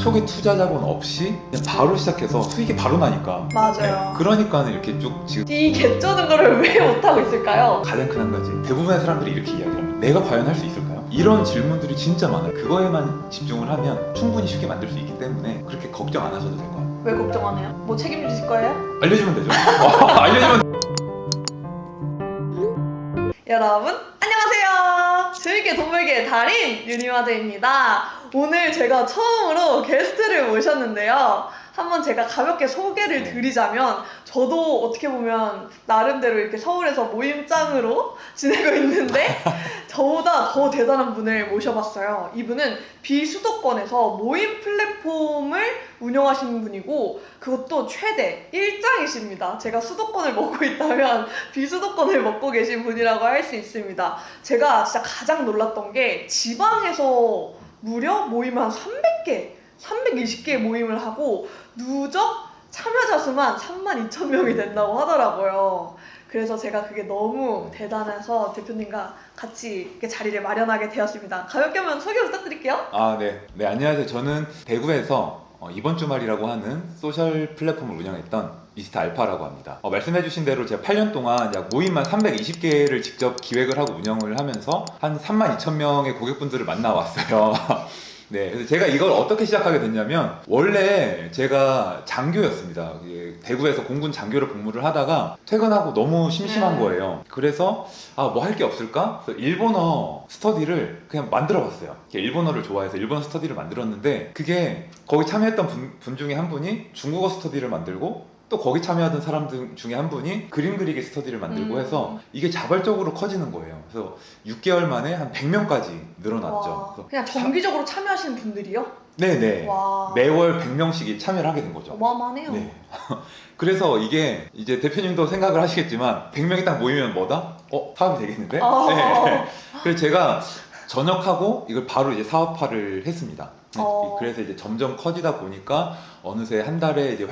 초기 투자 자본 없이 그냥 바로 시작해서 수익이 바로 나니까. 맞아요. 그러니까 이렇게 쭉 지금 이 개쩌는 거를 왜 못하고 있을까요? 가장 큰 한 가지, 대부분의 사람들이 이렇게 이야기합니다. 내가 과연 할 수 있을까요? 이런 질문들이 진짜 많아요. 그거에만 집중을 하면 충분히 쉽게 만들 수 있기 때문에 그렇게 걱정 안 하셔도 될 것 같아요. 왜 걱정 안 해요? 뭐 책임지실 거예요? 알려주면 되죠. 알려주면. 여러분 안녕하세요. 즐개 동물계 달인 유니마드입니다. 오늘 제가 처음으로 게스트를 모셨는데요. 한번 제가 가볍게 소개를 드리자면, 저도 어떻게 보면 나름대로 이렇게 서울에서 모임장으로 지내고 있는데 저보다 더 대단한 분을 모셔봤어요. 이분은 비수도권에서 모임 플랫폼을 운영하시는 분이고, 그것도 최대 1장이십니다. 제가 수도권을 먹고 있다면 비수도권을 먹고 계신 분이라고 할 수 있습니다. 제가 진짜 가장 놀랐던 게, 지방에서 무려 모임 한 300개 320개 모임을 하고 누적 참여자 수만 32,000명이 된다고 하더라고요. 그래서 제가 그게 너무 대단해서 대표님과 같이 이렇게 자리를 마련하게 되었습니다. 가볍게 한번 소개 부탁드릴게요. 네, 안녕하세요. 저는 대구에서 이번 주말이라고 하는 소셜 플랫폼을 운영했던 미스터 알파라고 합니다. 말씀해주신 대로 제가 8년 동안 약 모임만 320개를 직접 기획을 하고 운영을 하면서 한 32,000명의 고객분들을 만나왔어요. 네, 그래서 제가 이걸 어떻게 시작하게 됐냐면, 원래 제가 장교였습니다. 대구에서 공군 장교를 복무를 하다가 퇴근하고 너무 심심한 거예요. 그래서 뭐 할 게 없을까? 그래서 일본어 스터디를 그냥 만들어 봤어요. 일본어를 좋아해서 일본어 스터디를 만들었는데, 그게 거기 참여했던 분 중에 한 분이 중국어 스터디를 만들고, 또 거기 참여하던 사람들 중에 한 분이 그림 그리기 스터디를 만들고 해서 이게 자발적으로 커지는 거예요. 그래서 6개월 만에 한 100명까지 늘어났죠. 와, 그냥 정기적으로 참여하시는 분들이요? 네네. 와. 매월 100명씩이 참여를 하게 된 거죠. 어마어마하네요. 네. 그래서 이게 이제 대표님도 생각을 하시겠지만, 100명이 딱 모이면 뭐다? 사업이 되겠는데? 네. 그래서 제가 전역하고 이걸 바로 이제 사업화를 했습니다. 그래서 이제 점점 커지다 보니까 어느새 한 달에 이제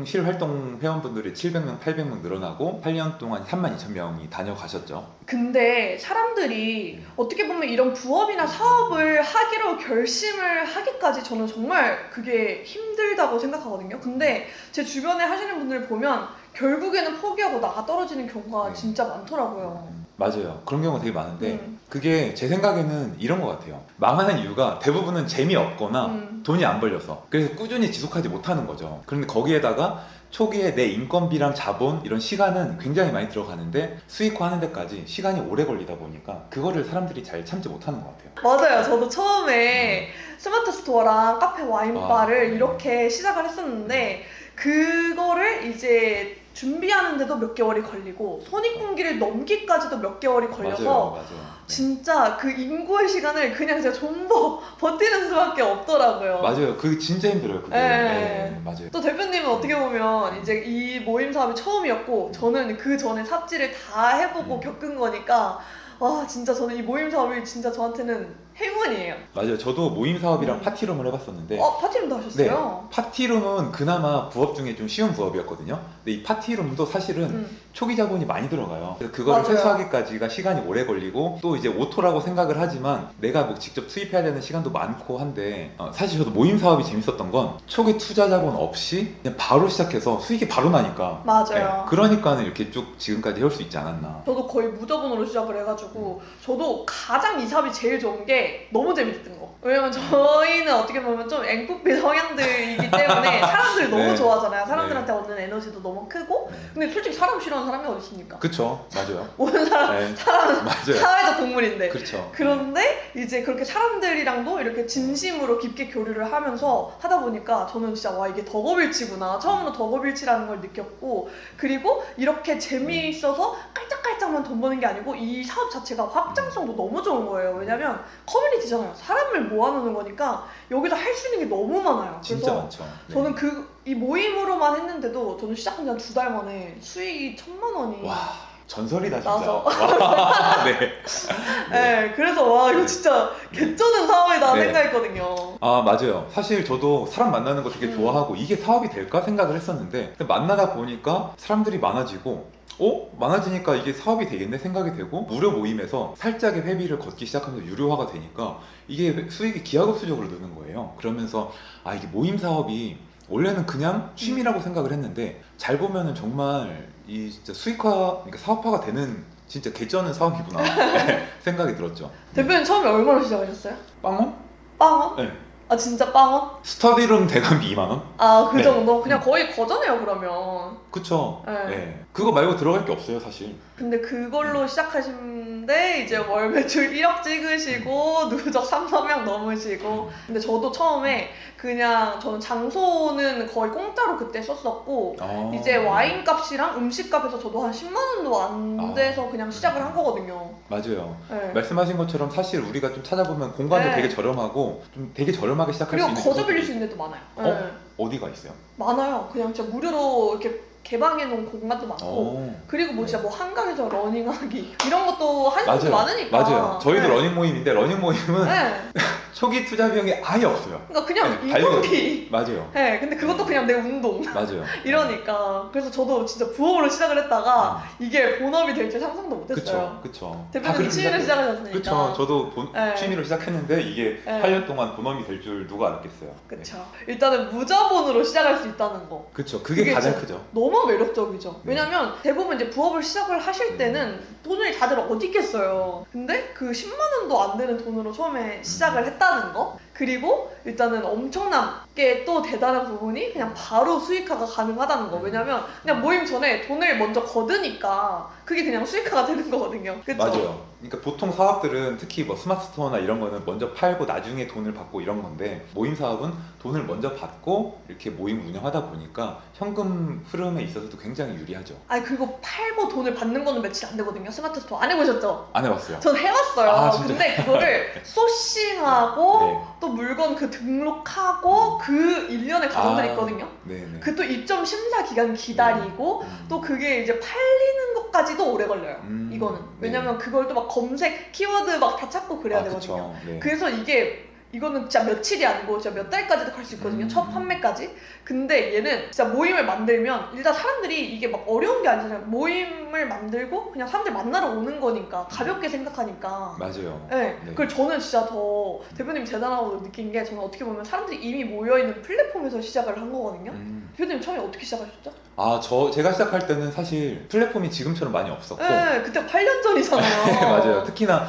실활동 회원분들이 700명, 800명 늘어나고 8년 동안 32,000명이 다녀가셨죠. 근데 사람들이 어떻게 보면 이런 부업이나 사업을 하기로 결심을 하기까지 저는 정말 그게 힘들다고 생각하거든요. 근데 제 주변에 하시는 분들을 보면 결국에는 포기하고 나가 떨어지는 경우가 진짜 많더라고요. 맞아요. 그런 경우가 되게 많은데 그게 제 생각에는 이런 것 같아요. 망하는 이유가 대부분은 재미없거나 돈이 안 벌려서, 그래서 꾸준히 지속하지 못하는 거죠. 그런데 거기에다가 초기에 내 인건비랑 자본, 이런 시간은 굉장히 많이 들어가는데 수익화하는 데까지 시간이 오래 걸리다 보니까 그거를 사람들이 잘 참지 못하는 것 같아요. 맞아요. 저도 처음에 스마트 스토어랑 카페 와인바를 이렇게 시작을 했었는데, 그거를 이제 준비하는데도 몇 개월이 걸리고 손익분기를 넘기까지도 몇 개월이 걸려서 맞아요. 진짜 그 인고의 시간을 그냥 제가 전부 버티는 수밖에 없더라고요. 맞아요. 그게 진짜 힘들어요. 그게. 네, 맞아요. 또 대표님은 어떻게 보면 이제 이 모임 사업이 처음이었고, 저는 그 전에 삽질을 다 해보고 겪은 거니까, 와, 진짜 저는 이 모임 사업이 진짜 저한테는 행운이에요. 맞아요. 저도 모임 사업이랑 파티룸을 해봤었는데, 파티룸도 하셨어요? 네, 파티룸은 그나마 부업 중에 좀 쉬운 부업이었거든요. 근데 이 파티룸도 사실은 초기 자본이 많이 들어가요. 그래서 그거를 맞아요. 회수하기까지가 시간이 오래 걸리고, 또 이제 오토라고 생각을 하지만 내가 뭐 직접 투입해야 되는 시간도 많고 한데, 사실 저도 모임 사업이 재밌었던 건 초기 투자 자본 없이 그냥 바로 시작해서 수익이 바로 나니까. 맞아요. 네, 그러니까 이렇게 쭉 지금까지 해올 수 있지 않았나. 저도 거의 무자본으로 시작을 해가지고, 저도 가장 이 사업이 제일 좋은 게 너무 재밌었던 거. 왜냐면 저희는 어떻게 보면 좀 앵뿌삐 성향들이기 때문에 사람들이 너무 네. 좋아하잖아요. 사람들한테 얻는 에너지도 너무 크고. 근데 솔직히 사람 싫어하는 사람이 어디 있습니까? 그쵸, 맞아요. 모든 사람은 맞아요. 사회적 동물인데. 그렇죠. 그런데 이제 그렇게 사람들이랑도 이렇게 진심으로 깊게 교류를 하면서 하다 보니까 저는 진짜 와, 이게 덕업일치구나. 처음으로 덕업일치라는 걸 느꼈고, 그리고 이렇게 재미있어서 깔짝깔짝만 돈 버는 게 아니고 이 사업 자체가 확장성도 너무 좋은 거예요. 왜냐면 커뮤니티잖아요. 사람을 모아놓는 거니까 여기서 할 수 있는 게 너무 많아요. 진짜 그래서 많죠. 네. 저는 이 모임으로만 했는데도 저는 시작한 지 한 2달 만에 수익이 1,000만 원이 와, 전설이다 진짜. 나서. 와, 네. 네, 그래서 와, 이거 진짜 개쩌는 사업이다 네. 생각했거든요. 맞아요. 사실 저도 사람 만나는 거 되게 좋아하고 이게 사업이 될까 생각을 했었는데, 근데 만나다 보니까 사람들이 많아지고 많아지니까 이게 사업이 되겠네 생각이 되고, 무료 모임에서 살짝의 회비를 걷기 시작하면서 유료화가 되니까 이게 수익이 기하급수적으로 느는 거예요. 그러면서 이게 모임 사업이 원래는 그냥 취미라고 생각을 했는데, 잘 보면은 정말 이 진짜 수익화, 그러니까 사업화가 되는 진짜 개쩌는 사업이구나 생각이 들었죠. 대표님 처음에 얼마로 시작하셨어요? 빵원? 빵원? 네. 아 진짜 빵원? 스터디룸 대관비 2만 원? 아 그 네. 정도? 그냥 거의 거저네요 그러면. 그쵸. 네. 네. 그거 말고 들어갈 게 없어요 사실. 근데 그걸로 시작하신데 이제 월 매출 1억 찍으시고 누적 3만 명 넘으시고. 근데 저도 처음에 그냥 저는 장소는 거의 공짜로 그때 썼었고, 이제 와인 값이랑 음식 값에서 저도 한 10만 원도 안 돼서 그냥 시작을 한 거거든요. 맞아요. 네. 말씀하신 것처럼 사실 우리가 좀 찾아보면 공간도 네. 되게 저렴하고 좀 되게 저렴하게 시작할 수 그리고 있는 거저 빌릴 수 곳들이 있는 데도 많아요. 네. 어디가 있어요? 많아요. 그냥 진짜 무료로 이렇게 개방해 놓은 공간도 많고, 그리고 뭐 진짜 뭐 한강에서 러닝하기 이런 것도 하는 분들 맞아요. 많으니까. 맞아요. 저희도 네. 러닝 모임인데 러닝 모임은 네. 초기 투자 비용이 아예 없어요. 그러니까 그냥 네, 인건비. 맞아요. 네, 근데 그것도 그냥 내 운동. 맞아요. 이러니까. 그래서 저도 진짜 부업으로 시작을 했다가 이게 본업이 될 줄 상상도 못했어요. 그쵸. 대표님 취미로 시작하셨으니까. 그쵸. 저도 네. 취미로 시작했는데 이게 네. 8년 동안 본업이 될 줄 누가 알았겠어요. 그쵸. 일단은 무자본으로 시작할 수 있다는 거. 그쵸. 그게 그게 가장 진짜 크죠. 너무 매력적이죠. 네. 왜냐면 대부분 이제 부업을 시작을 하실 때는 돈을 다들 어디 있겠어요. 근데 그 10만 원도 안 되는 돈으로 처음에 시작을 했다는 거. 그리고 일단은 엄청나게 또 대단한 부분이 그냥 바로 수익화가 가능하다는 거. 왜냐면 그냥 모임 전에 돈을 먼저 걷으니까 그게 그냥 수익화가 되는 거거든요. 그쵸? 맞아요. 그러니까 보통 사업들은 특히 뭐 스마트 스토어나 이런 거는 먼저 팔고 나중에 돈을 받고 이런 건데, 모임 사업은 돈을 먼저 받고 이렇게 모임 운영하다 보니까 현금 흐름에 있어서도 굉장히 유리하죠. 아니 그리고 팔고 돈을 받는 거는 며칠 안 되거든요. 스마트 스토어 안 해보셨죠? 안 해봤어요. 전 해봤어요. 아, 진짜요? 근데 그거를 소싱하고 네. 또 물건 그 등록하고 그 일련의 과정들이 있거든요. 네네. 그 또 입점 심사 기간 기다리고 음. 또 그게 이제 팔리는 것까지도 오래 걸려요. 이거는. 네. 왜냐면 그걸 또 막 검색, 키워드 막 다 찾고 그래야 되거든요. 그쵸. 네. 그래서 이거는 진짜 며칠이 아니고 진짜 몇 달까지도 갈 수 있거든요. 첫 판매까지. 근데 얘는 진짜 모임을 만들면 일단 사람들이 이게 막 어려운 게 아니잖아요. 모임을 만들고 그냥 사람들 만나러 오는 거니까 가볍게 생각하니까. 맞아요. 네. 네. 그걸 저는 진짜 더 대표님이 대단하다고 느낀 게, 저는 어떻게 보면 사람들이 이미 모여있는 플랫폼에서 시작을 한 거거든요. 대표님 처음에 어떻게 시작하셨죠? 제가 시작할 때는 사실 플랫폼이 지금처럼 많이 없었고. 네, 그때 8년 전이잖아요. 네, 맞아요. 특히나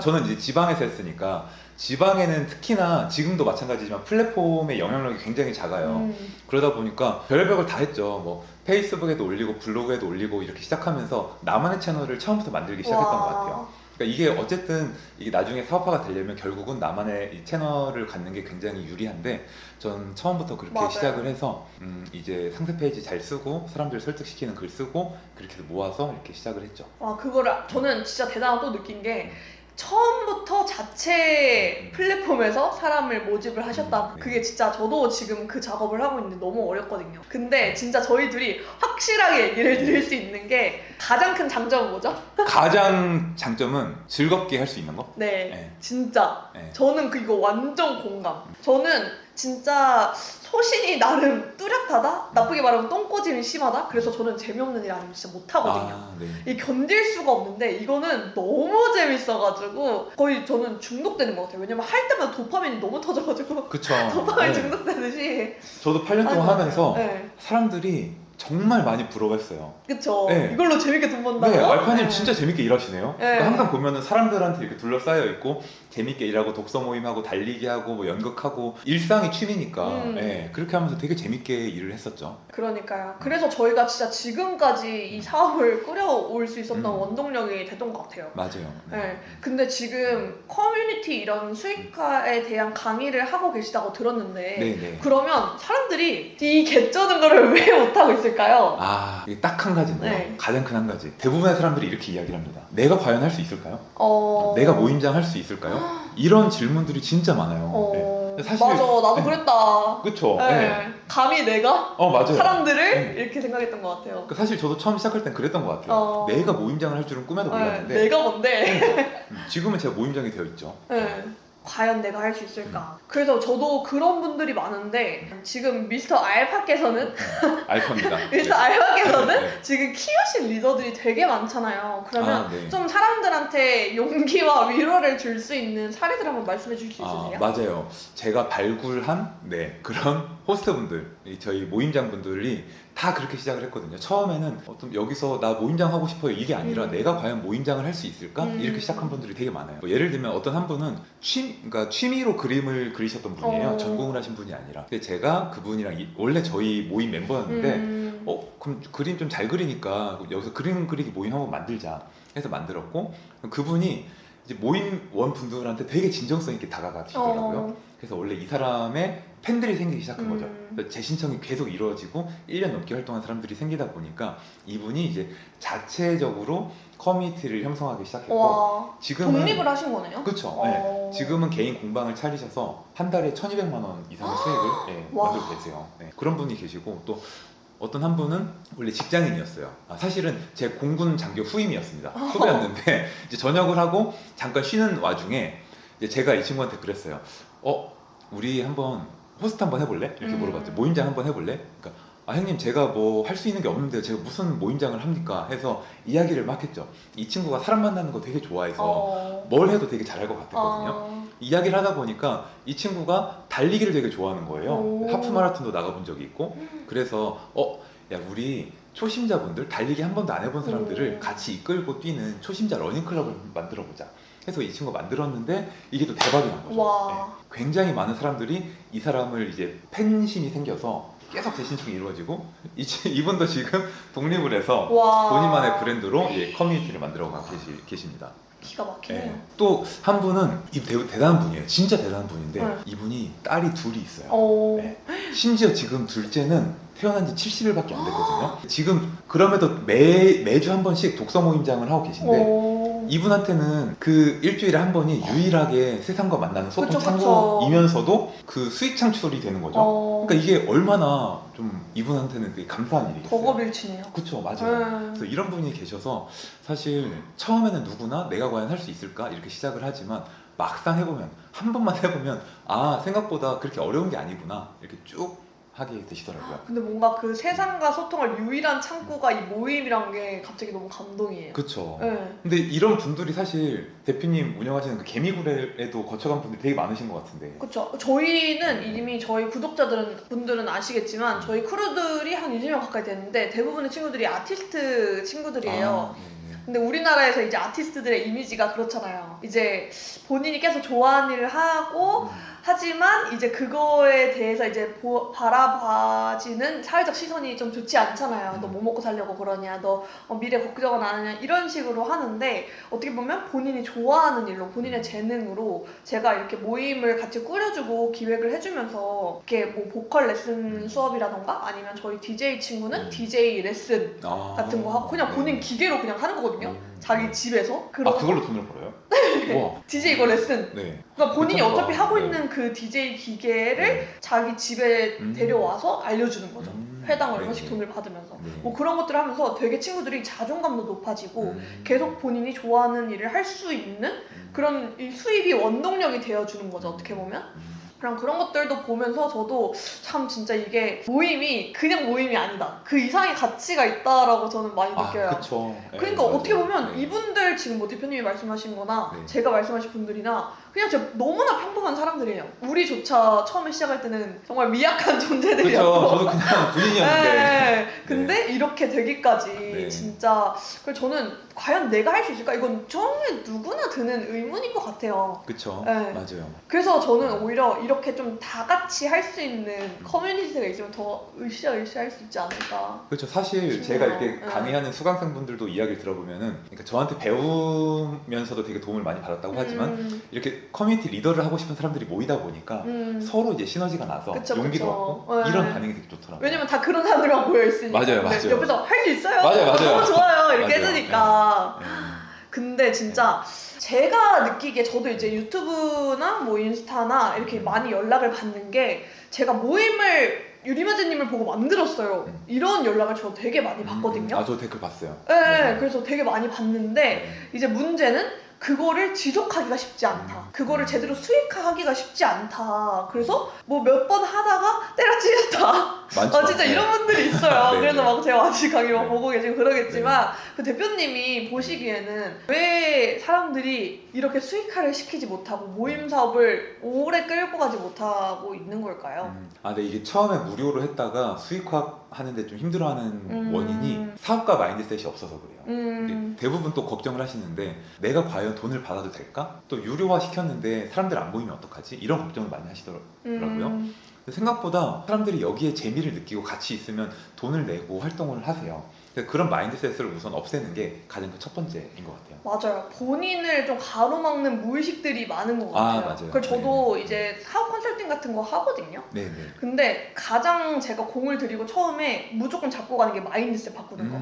저는 이제 지방에서 했으니까, 지방에는 특히나 지금도 마찬가지지만 플랫폼의 영향력이 굉장히 작아요. 그러다 보니까 별별 다 했죠. 뭐 페이스북에도 올리고 블로그에도 올리고 이렇게 시작하면서 나만의 채널을 처음부터 만들기 시작했던 것 같아요. 그러니까 이게 어쨌든 이게 나중에 사업화가 되려면 결국은 나만의 이 채널을 갖는 게 굉장히 유리한데, 전 처음부터 그렇게 맞아요. 시작을 해서 이제 상세 페이지 잘 쓰고 사람들 설득시키는 글 쓰고 그렇게 해서 모아서 이렇게 시작을 했죠. 그거를 저는 진짜 대단하고 또 느낀 게, 처음부터 자체 플랫폼에서 사람을 모집을 하셨다. 네. 그게 진짜 저도 지금 그 작업을 하고 있는데 너무 어렵거든요. 근데 진짜 저희 둘이 확실하게 얘기를 드릴 수 있는 게, 가장 큰 장점은 뭐죠? 가장 장점은 즐겁게 할 수 있는 거? 네, 네. 진짜 네. 저는 이거 완전 공감. 저는 진짜 소신이 나름 뚜렷하다? 나쁘게 말하면 똥꼬짐이 심하다? 그래서 저는 재미없는 일 아니면 진짜 못하거든요. 네. 이 견딜 수가 없는데, 이거는 너무 재밌어가지고 거의 저는 중독되는 것 같아요. 왜냐면 할 때마다 도파민이 너무 터져가지고 그쵸. 도파민 네. 중독되듯이. 저도 8년 동안 아니, 하면서 네. 사람들이 정말 많이 부러워했어요. 그쵸. 네. 이걸로 재밌게 돈 번다고? 네, 알파님 네. 진짜 재밌게 일하시네요. 네. 그러니까 항상 보면은 사람들한테 이렇게 둘러싸여 있고 재밌게 일하고 독서 모임하고 달리기 하고 뭐 연극하고 일상이 취미니까 네, 그렇게 하면서 되게 재밌게 일을 했었죠. 그러니까요. 그래서 저희가 진짜 지금까지 이 사업을 끌어올 수 있었던 음. 원동력이 됐던 것 같아요. 맞아요. 네. 근데 지금 커뮤니티 이런 수익화에 대한 강의를 하고 계시다고 들었는데, 네네. 그러면 사람들이 이 개쩌는 거를 왜 못하고 있을까요? 이게 딱 한 가지인데요. 네. 가장 큰 한 가지. 대부분의 사람들이 이렇게 이야기를 합니다. 내가 과연 할 수 있을까요? 내가 모임장 할 수 있을까요? 이런 질문들이 진짜 많아요. 네. 사실 맞아, 나도 네. 그랬다. 그쵸. 네. 네. 감히 내가 맞아요. 사람들을 네. 이렇게 생각했던 것 같아요. 그러니까 사실 저도 처음 시작할 땐 그랬던 것 같아요. 내가 모임장을 할 줄은 꿈에도 몰랐는데 내가 뭔데? 지금은 제가 모임장이 되어 있죠. 네. 과연 내가 할 수 있을까? 그래서 저도 그런 분들이 많은데 지금 미스터 알파께서는 알파입니다. 미스터 알파께서는 네. 지금 키우신 리더들이 되게 많잖아요. 그러면 네. 좀 사람들한테 용기와 위로를 줄 수 있는 사례들 한번 말씀해 주실 수 있으세요? 맞아요. 제가 발굴한 그런 호스트분들, 저희 모임장 분들이 다 그렇게 시작을 했거든요. 처음에는 어떤 여기서 나 모임장 하고 싶어요 이게 아니라 내가 과연 모임장을 할 수 있을까? 이렇게 시작한 분들이 되게 많아요. 뭐 예를 들면 어떤 한 분은 그러니까 취미로 그림을 그리셨던 분이에요. 전공을 하신 분이 아니라. 근데 제가 그분이랑 원래 저희 모임 멤버였는데 그럼 그림 좀 잘 그리니까 여기서 그림 그리기 모임 한번 만들자 해서 만들었고, 그분이 이제 모임원 분들한테 되게 진정성 있게 다가가시더라고요. 그래서 원래 이 사람의 팬들이 생기기 시작한 거죠. 그래서 제 신청이 계속 이루어지고 1년 넘게 활동한 사람들이 생기다 보니까 이분이 이제 자체적으로 커뮤니티를 형성하기 시작했고, 와, 지금은 독립을 하신 거네요? 그렇죠. 네. 지금은 개인 공방을 차리셔서 한 달에 1,200만 원 이상의 수익을 와. 만들고 계세요. 그런 분이 계시고, 또 어떤 한 분은 원래 직장인이었어요. 사실은 제 공군 장교 후임이었습니다. 후배였는데 이제 전역을 하고 잠깐 쉬는 와중에 이제 제가 이 친구한테 그랬어요. 우리 한번 호스트 한번 해볼래? 이렇게 물어봤죠. 모임장 한번 해볼래? 그러니까 형님 제가 뭐 할 수 있는 게 없는데 제가 무슨 모임장을 합니까? 해서 이야기를 막 했죠. 이 친구가 사람 만나는 거 되게 좋아해서 뭘 해도 되게 잘할 것 같았거든요. 이야기를 하다 보니까 이 친구가 달리기를 되게 좋아하는 거예요. 하프 마라톤도 나가본 적이 있고, 그래서 야 우리 초심자분들, 달리기 한 번도 안 해본 사람들을 같이 이끌고 뛰는 초심자 러닝클럽을 만들어 보자 해서 이 친구가 만들었는데 이게 또 대박이 난 거죠. 굉장히 많은 사람들이 이 사람을 이제 팬심이 생겨서 계속 재신청이 이루어지고, 이분도 지금 독립을 해서 본인만의 브랜드로 커뮤니티를 만들어가고 계십니다. 기가 막히네요. 또 한 분은 대단한 분이에요. 진짜 대단한 분인데 이분이 딸이 둘이 있어요. 심지어 지금 둘째는 태어난 지 70일밖에 안 됐거든요. 지금 그럼에도 매주 한 번씩 독서 모임장을 하고 계신데 이분한테는 그 일주일에 한 번이 유일하게 세상과 만나는 소통 창구이면서도 그 수익 창출이 되는 거죠. 그러니까 이게 얼마나 좀 이분한테는 되게 감사한 일이겠어요. 덕업일치네요. 그렇죠, 맞아요. 그래서 이런 분이 계셔서 사실 처음에는 누구나 내가 과연 할 수 있을까 이렇게 시작을 하지만 막상 해보면, 한 번만 해보면 생각보다 그렇게 어려운 게 아니구나 이렇게 쭉 하게 되시더라고요. 근데 뭔가 그 세상과 소통할 유일한 창구가 이 모임이란 게 갑자기 너무 감동이에요. 그렇죠. 근데 이런 분들이 사실 대표님 운영하시는 그 개미굴에도 거쳐간 분들이 되게 많으신 것 같은데. 그렇죠. 저희는 이미 저희 분들은 아시겠지만 저희 크루들이 한 20명 가까이 되는데 대부분의 친구들이 아티스트 친구들이에요. 근데 우리나라에서 이제 아티스트들의 이미지가 그렇잖아요. 이제 본인이 계속 좋아하는 일을 하고 하지만 이제 그거에 대해서 이제 바라봐지는 사회적 시선이 좀 좋지 않잖아요. 너 뭐 먹고 살려고 그러냐, 너 미래 걱정은 안 하냐, 이런 식으로 하는데 어떻게 보면 본인이 좋아하는 일로, 본인의 재능으로 제가 이렇게 모임을 같이 꾸려주고 기획을 해주면서 이렇게 뭐 보컬 레슨 수업이라던가 아니면 저희 DJ 친구는 DJ 레슨 같은 거 하고 그냥 본인 기계로 그냥 하는 거거든요. 자기 집에서. 그걸로 돈을 벌어요? 우와. DJ 이거 레슨. 그러니까 본인이 어차피 하고 있는 그 DJ 기계를 자기 집에 데려와서 알려주는 거죠. 회당 얼마씩 돈을 받으면서. 뭐 그런 것들을 하면서 되게 친구들이 자존감도 높아지고 계속 본인이 좋아하는 일을 할 수 있는 그런 이 수입이 원동력이 되어주는 거죠. 어떻게 보면. 그런 것들도 보면서 저도 참 진짜 이게 모임이 그냥 모임이 아니다. 그 이상의 가치가 있다라고 저는 많이 느껴요. 그쵸. 그러니까 어떻게 보면 이분들 지금 뭐 대표님이 말씀하신 거나 제가 말씀하신 분들이나 그냥 진짜 너무나 평범한 사람들이에요. 우리조차 처음에 시작할 때는 정말 미약한 존재들이었고. 그쵸. 저도 그냥 군인이었는데. 근데 이렇게 되기까지 진짜 그래서 저는 과연 내가 할 수 있을까? 이건 정말 누구나 드는 의문인 것 같아요. 그쵸. 맞아요. 그래서 저는 오히려 이렇게 좀 다 같이 할 수 있는 커뮤니티가 있으면 더 으쌰으쌰 할 수 있지 않을까. 그렇죠. 사실 제가 이렇게 강의하는 수강생분들도 이야기를 들어보면은, 그러니까 저한테 배우면서도 되게 도움을 많이 받았다고 하지만 이렇게 커뮤니티 리더를 하고 싶은 사람들이 모이다 보니까 서로 이제 시너지가 나서 용기도 얻고 이런 반응이 되게 좋더라고요. 왜냐면 다 그런 사람들만 모여 있으니까. 맞아요. 옆에서 할 수 있어요. 맞아요. 너무 좋아요. 이렇게 해주니까. 네. 근데 진짜 제가 느끼기에 저도 이제 유튜브나 뭐 인스타나 이렇게 많이 연락을 받는 게 제가 모임을 유리마제님을 보고 만들었어요. 이런 연락을 저 되게 많이 받거든요. 저 댓글 봤어요. 네, 그래서 되게 많이 봤는데 이제 문제는 그거를 지속하기가 쉽지 않다. 그거를 제대로 수익화하기가 쉽지 않다. 그래서 뭐 몇 번 하다가 때려치웠다. 많죠. 진짜 네. 이런 분들이 있어요. 네, 그래서 네. 막 제가 아직 강의 막 네. 보고 계시고 그러겠지만 그 대표님이 보시기에는 왜 사람들이 이렇게 수익화를 시키지 못하고 모임 사업을 오래 끌고 가지 못하고 있는 걸까요? 네, 이게 처음에 무료로 했다가 수익화 하는데 좀 힘들어하는 원인이 사업가 마인드셋이 없어서 그래요. 근데 대부분 또 걱정을 하시는데 내가 과연 돈을 받아도 될까? 또 유료화 시켰는데 사람들 안 보이면 어떡하지? 이런 걱정을 많이 하시더라고요. 근데 생각보다 사람들이 여기에 재미를 느끼고 같이 있으면 돈을 내고 활동을 하세요. 그래서 그런 마인드셋을 우선 없애는 게 가장 첫 번째인 것 같아요. 맞아요. 본인을 좀 가로막는 무의식들이 많은 것 같아요. 맞아요. 그래서 저도 네. 이제 사업 컨설팅 같은 거 하거든요. 네네. 근데 가장 제가 공을 들이고 처음에 무조건 잡고 가는 게 마인드셋 바꾸는 거.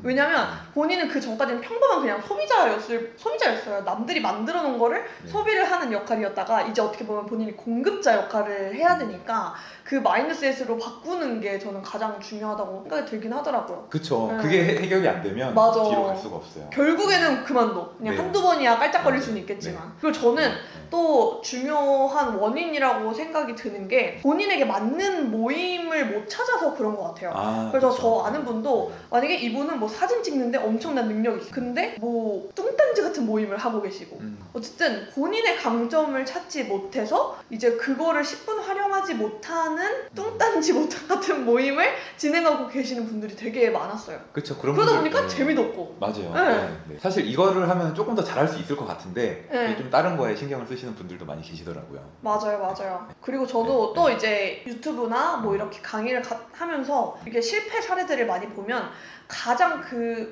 왜냐면 본인은 그 전까지는 평범한 그냥 소비자였어요. 남들이 만들어 놓은 거를 네. 소비를 하는 역할이었다가 이제 어떻게 보면 본인이 공급자 역할을 해야 되니까 그 마인드셋으로 바꾸는 게 저는 가장 중요하다고 생각이 들긴 하더라고요. 그쵸. 네. 그게 해결이 안 되면 맞아. 뒤로 갈 수가 없어요. 결국에는 그만둬. 그냥 네. 한두 번이야 깔짝거릴 네. 수는 있겠지만. 네. 그리고 저는 또 중요한 원인이라고 생각이 드는 게 본인에게 맞는 모임을 못 찾아서 그런 것 같아요. 그래서 그쵸. 저 아는 분도 만약에 이분은 뭐 사진 찍는데 엄청난 능력이 있어요. 근데 뭐 뚱딴지 같은 모임을 하고 계시고 어쨌든 본인의 강점을 찾지 못해서 이제 그거를 10분 활용하지 못하는 뚱딴지 같은 모임을 진행하고 계시는 분들이 되게 많았어요. 그쵸. 그런 그러다 분들, 보니까 네. 재미도 없고. 맞아요. 네. 네. 사실 이거를 하면 조금 더 잘할 수 있을 것 같은데 네. 좀 다른 거에 신경을 쓰시는 분들도 많이 계시더라고요. 맞아요. 그리고 저도 네. 또 이제 유튜브나 뭐 이렇게 강의를 하면서 이게 실패 사례들을 많이 보면 가장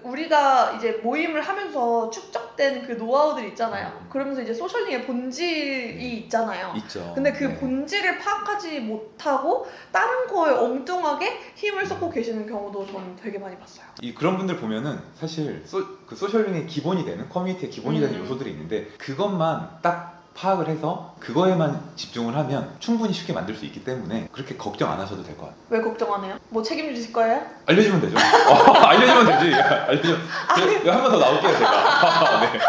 우리가 이제 모임을 하면서 축적된 그 노하우들 있잖아요. 그러면서 이제 소셜링의 본질이 있잖아요. 있죠. 근데 그 네. 본질을 파악하지 못하고 다른 거에 엉뚱하게 힘을 쏟고 계시는 경우도 저는 되게 많이 봤어요. 그런 분들 보면은 사실 그 소셜링의 기본이 되는 커뮤니티의 기본이 되는 요소들이 있는데 그것만 딱 파악을 해서 그거에만 집중을 하면 충분히 쉽게 만들 수 있기 때문에 그렇게 걱정 안 하셔도 될 것 같아요. 왜 걱정 안 해요? 뭐 책임지실 거예요? 알려주면 되죠. 알려주면 되지. 한 번 더 나올게요, 제가. 네.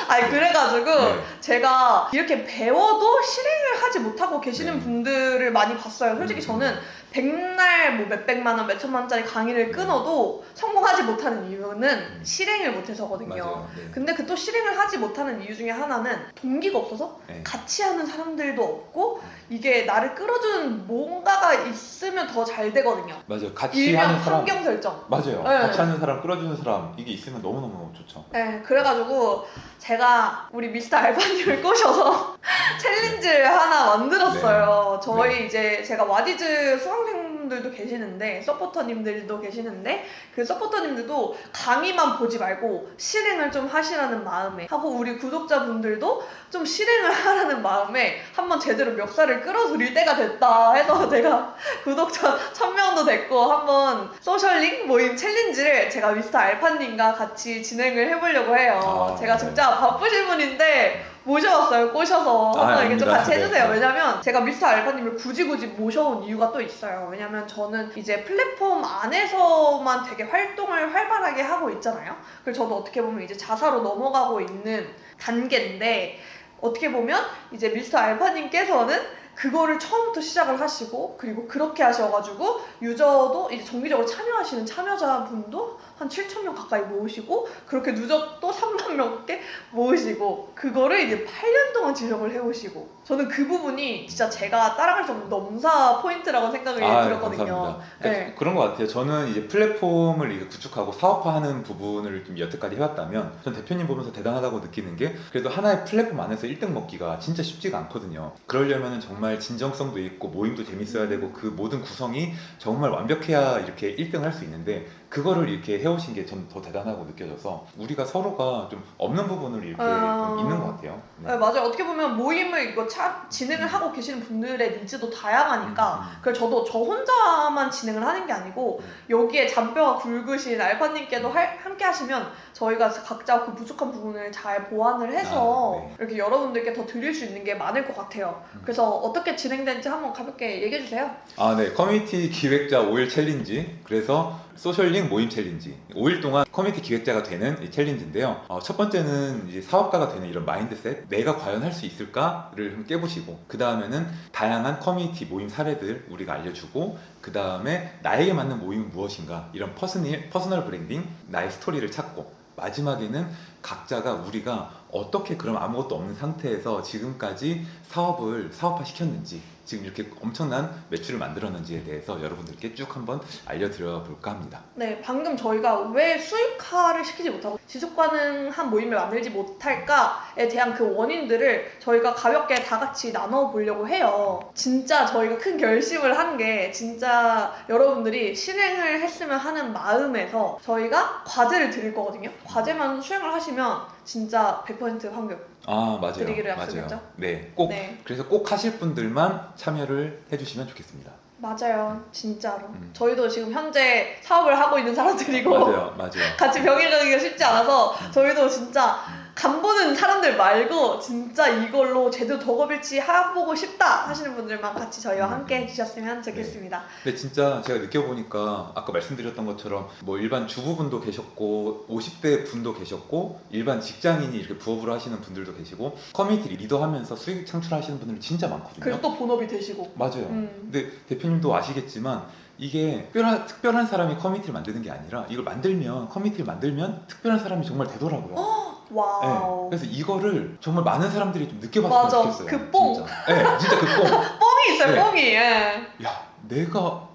아니 그래가지고 네. 제가 이렇게 배워도 실행을 하지 못하고 계시는 네. 분들을 많이 봤어요. 솔직히 저는 백날 뭐 몇백만 원, 몇천만 원짜리 강의를 끊어도 성공하지 못하는 이유는 실행을 못해서거든요. 맞아요. 네. 근데 그 또 실행을 하지 못하는 이유 중에 하나는 동기가 없어서 네. 같이 하는 사람들도 없고 이게 나를 끌어주는 뭔가가 있으면 더 잘 되거든요. 맞아요. 같이 일명 하는 사람. 환경 설정. 맞아요. 네. 같이 하는 사람, 끌어주는 사람 이게 있으면 너무너무 좋죠. 네, 그래가지고 제가 우리 미스터 알바님을 꼬셔서 챌린지를 하나 만들었어요. 네. 저희 이제 제가 와디즈 수강생분들도 계시는데 서포터님들도 계시는데 그 서포터님들도 강의만 보지 말고 실행을 좀 하시라는 마음에 하고 우리 구독자분들도 좀 실행을 하라는 마음에 한번 제대로 멱살을 끌어들일 때가 됐다 해서 제가 구독자 1000명도 됐고 한번 소셜링 모임 챌린지를 제가 미스터 알파님과 같이 진행을 해보려고 해요. 제가 네. 진짜 바쁘신 분인데 모셔왔어요. 꼬셔서 한번 이게 좀 아닙니다. 같이 해주세요. 네. 왜냐면 제가 미스터 알파님을 굳이 모셔온 이유가 또 있어요. 왜냐면 저는 이제 플랫폼 안에서만 되게 활동을 활발하게 하고 있잖아요. 그래서 저도 어떻게 보면 이제 자사로 넘어가고 있는 단계인데 어떻게 보면 이제 미스터 알파님께서는 그거를 처음부터 시작을 하시고 그리고 그렇게 하셔가지고 유저도 이제 정기적으로 참여하시는 참여자분도 한 7,000명 가까이 모으시고 그렇게 누적도 3만 명께 모으시고 그거를 이제 8년 동안 지속을 해오시고 저는 그 부분이 진짜 제가 따라갈 수 없는 넘사 포인트라고 생각이 들었거든요. 감사합니다. 네. 그런 것 같아요. 저는 이제 플랫폼을 이렇게 구축하고 사업화하는 부분을 좀 여태까지 해왔다면 전 대표님 보면서 대단하다고 느끼는 게 그래도 하나의 플랫폼 안에서 1등 먹기가 진짜 쉽지가 않거든요. 그러려면 정말 진정성도 있고 모임도 재밌어야 되고 그 모든 구성이 정말 완벽해야 이렇게 1등을 할 수 있는데 그거를 이렇게 해오신 게 전 더 대단하고 느껴져서 우리가 서로가 좀 없는 부분을 이렇게 좀 있는 것 같아요. 네, 맞아요. 어떻게 보면 모임을 이거 진행을 하고 계시는 분들의 니즈도 다양하니까 그래서 저도 저 혼자만 진행을 하는 게 아니고 여기에 잔뼈가 굵으신 알파님께도 함께 하시면 저희가 각자 그 부족한 부분을 잘 보완을 해서 네. 이렇게 여러분들께 더 드릴 수 있는 게 많을 것 같아요. 그래서 어떻게 진행되는지 한번 가볍게 얘기해 주세요. 아, 네. 커뮤니티 기획자 5일 챌린지. 그래서 소셜링 모임 챌린지. 5일 동안 커뮤니티 기획자가 되는 이 챌린지인데요. 첫 번째는 이제 사업가가 되는 이런 마인드셋. 내가 과연 할 수 있을까를 좀 깨보시고, 그 다음에는 다양한 커뮤니티 모임 사례들 우리가 알려주고, 그 다음에 나에게 맞는 모임은 무엇인가. 이런 퍼스널 브랜딩, 나의 스토리를 찾고, 마지막에는 각자가 우리가 어떻게 그럼 아무것도 없는 상태에서 지금까지 사업화 시켰는지, 지금 이렇게 엄청난 매출을 만들었는지에 대해서 여러분들께 쭉 한번 알려드려 볼까 합니다. 네, 방금 저희가 왜 수익화를 시키지 못하고 지속 가능한 모임을 만들지 못할까에 대한 그 원인들을 저희가 가볍게 다 같이 나눠보려고 해요. 진짜 저희가 큰 결심을 한 게 진짜 여러분들이 실행을 했으면 하는 마음에서 저희가 과제를 드릴 거거든요. 과제만 수행을 하시면 진짜 100% 환급 아, 맞아요. 드리기로 약속했죠? 맞아요. 네, 꼭 네. 그래서 꼭 하실 분들만 참여를 해주시면 좋겠습니다. 맞아요. 진짜로. 음. 저희도 지금 현재 사업을 하고 있는 사람들이고 맞아요. 같이 병행하기가 쉽지 않아서 저희도 진짜 간보는 사람들 말고 진짜 이걸로 제대로 덕업일치 해보고 싶다 하시는 분들만 같이 저희와 함께 해주셨으면 좋겠습니다. 근데 진짜 제가 느껴보니까 아까 말씀드렸던 것처럼 뭐 일반 주부분도 계셨고 50대 분도 계셨고 일반 직장인이 이렇게 부업으로 하시는 분들도 계시고 커뮤니티 리더하면서 수익 창출하시는 분들 진짜 많거든요. 그래서 또 본업이 되시고. 맞아요. 근데 대표님도 아시겠지만 이게 특별한 사람이 커뮤니티를 만드는 게 아니라 이걸 커뮤니티를 만들면 특별한 사람이 정말 되더라고요. 와우. 네, 그래서 이거를 정말 많은 사람들이 좀 느껴봤으면 맞아. 좋겠어요. 그 뽕. 진짜. 네, 진짜 그 뽕. 뽕이 있어요, 네. 뽕이. 예. 야, 내가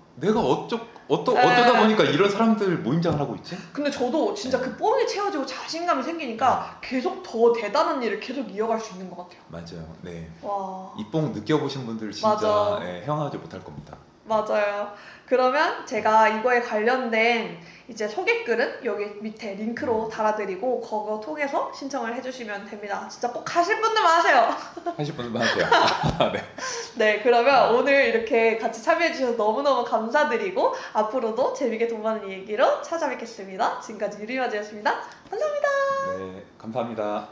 어쩌다 보니까 이런 사람들 모임장을 하고 있지? 근데 저도 진짜 그 뽕이 채워지고 자신감이 생기니까 계속 더 대단한 일을 계속 이어갈 수 있는 것 같아요. 맞아요. 네. 와. 이 뽕 느껴보신 분들 진짜 맞아. 헤어나지 못할 겁니다. 맞아요. 그러면 제가 이거에 관련된 이제 소개글은 여기 밑에 링크로 달아드리고 그거 통해서 신청을 해주시면 됩니다. 진짜 꼭 하실 분들만 하세요. 하실 분들만 하세요. 네. 네, 그러면 오늘 이렇게 같이 참여해주셔서 너무너무 감사드리고 앞으로도 재밌게 돈 버는 얘기로 찾아뵙겠습니다. 지금까지 유리마지였습니다. 감사합니다. 네, 감사합니다.